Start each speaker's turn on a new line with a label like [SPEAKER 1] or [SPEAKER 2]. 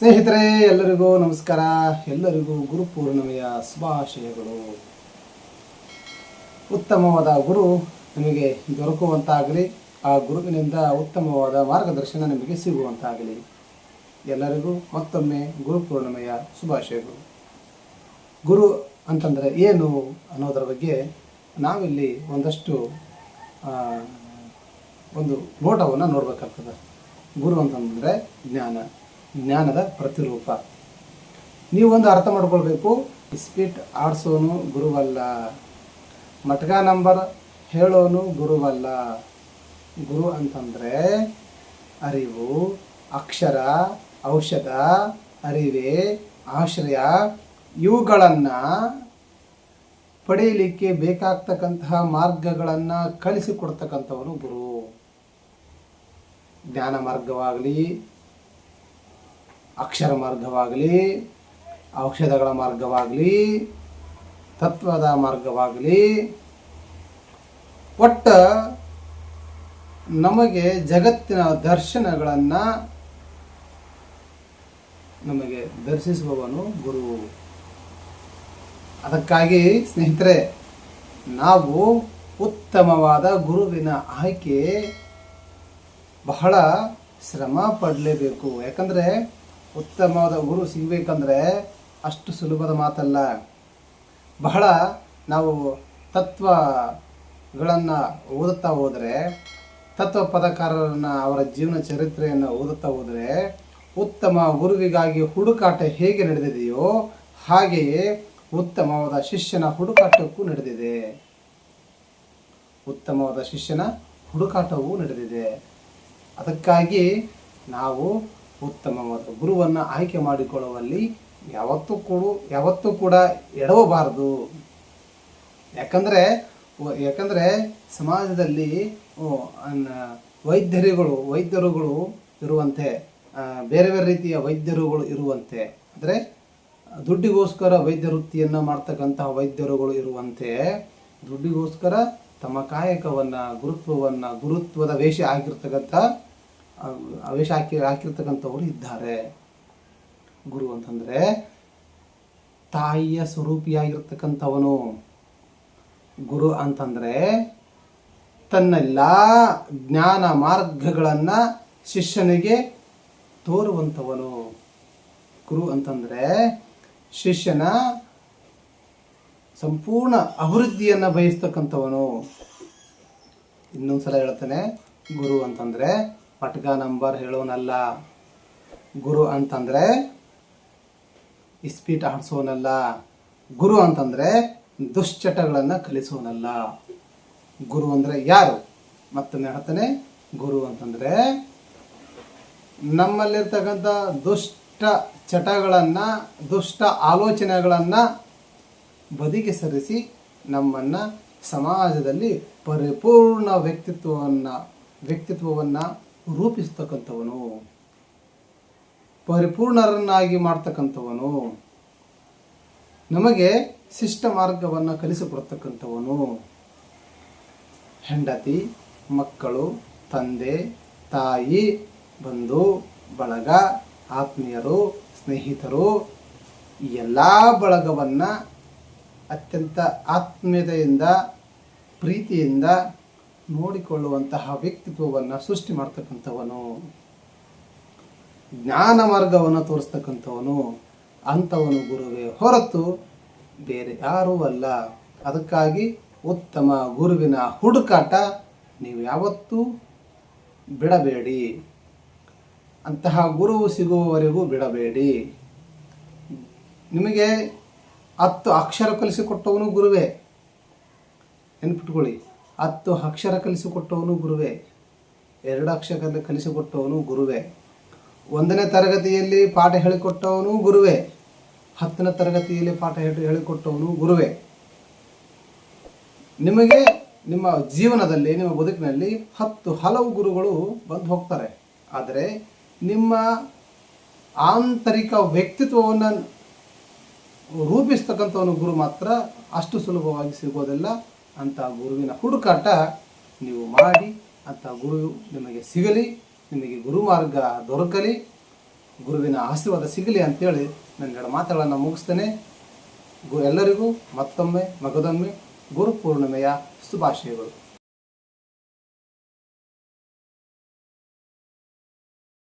[SPEAKER 1] ಸ್ನೇಹಿತರೆ, ಎಲ್ಲರಿಗೂ ನಮಸ್ಕಾರ. ಎಲ್ಲರಿಗೂ ಗುರು ಪೂರ್ಣಿಮೆಯ ಶುಭಾಶಯಗಳು. ಉತ್ತಮವಾದ ಗುರು ನಿಮಗೆ ದೊರಕುವಂತಾಗಲಿ, ಆ ಗುರುವಿನಿಂದ ಉತ್ತಮವಾದ ಮಾರ್ಗದರ್ಶನ ನಿಮಗೆ ಸಿಗುವಂತಾಗಲಿ. ಎಲ್ಲರಿಗೂ ಮತ್ತೊಮ್ಮೆ ಗುರು ಪೂರ್ಣಿಮೆಯ ಶುಭಾಶಯಗಳು. ಗುರು ಅಂತಂದರೆ ಏನು ಅನ್ನೋದರ ಬಗ್ಗೆ ನಾವಿಲ್ಲಿ ಒಂದಷ್ಟು ಒಂದು ನೋಟವನ್ನು ನೋಡಬೇಕಾಗ್ತದೆ. ಗುರು ಅಂತಂದರೆ ಜ್ಞಾನದ ಪ್ರತಿರೂಪ. ನೀವೊಂದು ಅರ್ಥ ಮಾಡ್ಕೊಳ್ಬೇಕು. ಇಸ್ಪೀಟ್ ಆಡಿಸೋನು ಗುರುವಲ್ಲ, ಮಟ್ಕ ನಂಬರ್ ಹೇಳೋನು ಗುರುವಲ್ಲ. ಗುರು ಅಂತಂದರೆ ಅರಿವು, ಅಕ್ಷರ, ಔಷಧ, ಅರಿವೆ, ಆಶ್ರಯ ಇವುಗಳನ್ನು ಪಡೆಯಲಿಕ್ಕೆ ಬೇಕಾಗ್ತಕ್ಕಂತಹ ಮಾರ್ಗಗಳನ್ನು ಕಲಿಸಿಕೊಡ್ತಕ್ಕಂಥವನು ಗುರು. ಜ್ಞಾನ ಮಾರ್ಗವಾಗಲಿ, ಅಕ್ಷರ ಮಾರ್ಗವಾಗಲಿ, ಔಷಧಗಳ ಮಾರ್ಗವಾಗಲಿ, ತತ್ವದ ಮಾರ್ಗವಾಗಲಿ, ಒಟ್ಟು ನಮಗೆ ಜಗತ್ತಿನ ದರ್ಶನಗಳನ್ನು ನಮಗೆ ದರ್ಶಿಸುವವನು ಗುರು. ಅದಕ್ಕಾಗಿ ಸ್ನೇಹಿತರೆ, ನಾವು ಉತ್ತಮವಾದ ಗುರುವಿನ ಆಯ್ಕೆ ಬಹಳ ಶ್ರಮ ಪಡಲೇಬೇಕು. ಯಾಕಂದರೆ ಉತ್ತಮವಾದ ಗುರು ಸಿಗಬೇಕಂದ್ರೆ ಅಷ್ಟು ಸುಲಭದ ಮಾತಲ್ಲ. ಬಹಳ ನಾವು ತತ್ವಗಳನ್ನು ಓದುತ್ತಾ ಹೋದರೆ, ತತ್ವ ಪದಕಾರರನ್ನು ಅವರ ಜೀವನ ಚರಿತ್ರೆಯನ್ನು ಓದುತ್ತಾ ಹೋದರೆ, ಉತ್ತಮ ಗುರುವಿಗಾಗಿ ಹುಡುಕಾಟ ಹೇಗೆ ನಡೆದಿದೆಯೋ ಹಾಗೆಯೇ ಉತ್ತಮವಾದ ಶಿಷ್ಯನ ಹುಡುಕಾಟಕ್ಕೂ ನಡೆದಿದೆ. ಉತ್ತಮವಾದ ಶಿಷ್ಯನ ಹುಡುಕಾಟವೂ ನಡೆದಿದೆ. ಅದಕ್ಕಾಗಿ ನಾವು ಉತ್ತಮವಾದ ಗುರುವನ್ನು ಆಯ್ಕೆ ಮಾಡಿಕೊಳ್ಳುವಲ್ಲಿ ಯಾವತ್ತೂ ಕೂಡ ಎಡವಬಾರದು. ಯಾಕಂದರೆ ಸಮಾಜದಲ್ಲಿ ವೈದ್ಯರುಗಳು ಇರುವಂತೆ, ಬೇರೆ ಬೇರೆ ರೀತಿಯ ವೈದ್ಯರುಗಳು ಇರುವಂತೆ, ಅಂದರೆ ದುಡ್ಡಿಗೋಸ್ಕರ ವೈದ್ಯ ವೃತ್ತಿಯನ್ನು ಮಾಡ್ತಕ್ಕಂತಹ ವೈದ್ಯರುಗಳು ಇರುವಂತೆ, ದುಡ್ಡಿಗೋಸ್ಕರ ತಮ್ಮ ಕಾಯಕವನ್ನು, ಗುರುತ್ವದ ವೇಷ ಹಾಕಿರ್ತಕ್ಕಂಥವರು ಇದ್ದಾರೆ. ಗುರು ಅಂತಂದರೆ ತಾಯಿಯ ಸ್ವರೂಪಿಯಾಗಿರ್ತಕ್ಕಂಥವನು. ಗುರು ಅಂತಂದರೆ ತನ್ನೆಲ್ಲ ಜ್ಞಾನ ಮಾರ್ಗಗಳನ್ನು ಶಿಷ್ಯನಿಗೆ ತೋರುವಂಥವನು. ಗುರು ಅಂತಂದರೆ ಶಿಷ್ಯನ ಸಂಪೂರ್ಣ ಅಭಿವೃದ್ಧಿಯನ್ನು ಬಯಸ್ತಕ್ಕಂಥವನು. ಇನ್ನೊಂದ್ಸಲ ಹೇಳ್ತಾನೆ, ಗುರು ಅಂತಂದರೆ ಪಟ್ಕ ನಂಬರ್ ಹೇಳೋನಲ್ಲ. ಗುರು ಅಂತಂದರೆ ಇಸ್ಪೀಟ್ ಆಡಿಸೋನಲ್ಲ. ಗುರು ಅಂತಂದರೆ ದುಶ್ಚಟಗಳನ್ನು ಕಲಿಸೋನಲ್ಲ. ಗುರು ಅಂದರೆ ಯಾರು? ಮತ್ತೊಮ್ಮೆ ಹೇಳ್ತಾನೆ, ಗುರು ಅಂತಂದರೆ ನಮ್ಮಲ್ಲಿರ್ತಕ್ಕಂಥ ದುಷ್ಟ ಚಟಗಳನ್ನು, ದುಷ್ಟ ಆಲೋಚನೆಗಳನ್ನು ಬದಿಗೆ ಸರಿಸಿ ನಮ್ಮನ್ನು ಸಮಾಜದಲ್ಲಿ ಪರಿಪೂರ್ಣ ವ್ಯಕ್ತಿತ್ವವನ್ನು ರೂಪಿಸ್ತಕ್ಕಂಥವನು, ಪರಿಪೂರ್ಣರನ್ನಾಗಿ ಮಾಡ್ತಕ್ಕಂಥವನು, ನಮಗೆ ಶಿಷ್ಟ ಮಾರ್ಗವನ್ನು ಕಲಿಸಿಕೊಡ್ತಕ್ಕಂಥವನು. ಹೆಂಡತಿ, ಮಕ್ಕಳು, ತಂದೆ, ತಾಯಿ, ಬಂಧು ಬಳಗ, ಆತ್ಮೀಯರು, ಸ್ನೇಹಿತರು, ಈ ಎಲ್ಲ ಬಳಗವನ್ನು ಅತ್ಯಂತ ಆತ್ಮೀಯತೆಯಿಂದ, ಪ್ರೀತಿಯಿಂದ ನೋಡಿಕೊಳ್ಳುವಂತಹ ವ್ಯಕ್ತಿತ್ವವನ್ನು ಸೃಷ್ಟಿ ಮಾಡ್ತಕ್ಕಂಥವನು, ಜ್ಞಾನ ಮಾರ್ಗವನ್ನು ತೋರಿಸ್ತಕ್ಕಂಥವನು. ಅಂಥವನು ಗುರುವೇ ಹೊರತು ಬೇರೆ ಯಾರೂ ಅಲ್ಲ. ಅದಕ್ಕಾಗಿ ಉತ್ತಮ ಗುರುವಿನ ಹುಡುಕಾಟ ನೀವು ಯಾವತ್ತೂ ಬಿಡಬೇಡಿ. ಅಂತಹ ಗುರುವು ಸಿಗುವವರೆಗೂ ಬಿಡಬೇಡಿ. ನಿಮಗೆ 10 ಅಕ್ಷರ ಕಲಿಸಿಕೊಟ್ಟವನು ಗುರುವೇ. ನೆನ್ಪಿಟ್ಕೊಳ್ಳಿ, 10 ಅಕ್ಷರ ಕಲಿಸಿಕೊಟ್ಟವನು ಗುರುವೇ, 2 ಅಕ್ಷರ ಕಲಿಸಿಕೊಟ್ಟವನು ಗುರುವೇ, 1ನೇ ತರಗತಿಯಲ್ಲಿ ಪಾಠ ಹೇಳಿಕೊಟ್ಟವನು ಗುರುವೇ, 10ನೇ ತರಗತಿಯಲ್ಲಿ ಪಾಠ ಹೇಳಿಕೊಟ್ಟವನು ಗುರುವೇ. ನಿಮಗೆ ನಿಮ್ಮ ಜೀವನದಲ್ಲಿ, ನಿಮ್ಮ ಬದುಕಿನಲ್ಲಿ 10 ಹಲವು ಗುರುಗಳು ಬಂದು ಹೋಗ್ತಾರೆ. ಆದರೆ ನಿಮ್ಮ ಆಂತರಿಕ ವ್ಯಕ್ತಿತ್ವವನ್ನು ರೂಪಿಸ್ತಕ್ಕಂಥವನು ಗುರು ಮಾತ್ರ ಅಷ್ಟು ಸುಲಭವಾಗಿ ಸಿಗೋದಿಲ್ಲ. ಅಂಥ ಗುರುವಿನ ಹುಡುಕಾಟ ನೀವು ಮಾಡಿ, ಅಂಥ ಗುರು ನಿಮಗೆ ಸಿಗಲಿ, ನಿಮಗೆ ಗುರುಮಾರ್ಗ ದೊರಕಲಿ. ಗುರುವಿನ ಆಶೀರ್ವಾದ ಸಿಗಲಿ ಅಂತೇಳಿ ನನ್ನ ಎರಡು ಮಾತುಗಳನ್ನು ಮುಗಿಸ್ತೇನೆ. ಎಲ್ಲರಿಗೂ ಮತ್ತೊಮ್ಮೆ ಮಗದೊಮ್ಮೆ ಗುರು ಪೂರ್ಣಿಮೆಯ ಶುಭಾಶಯಗಳು.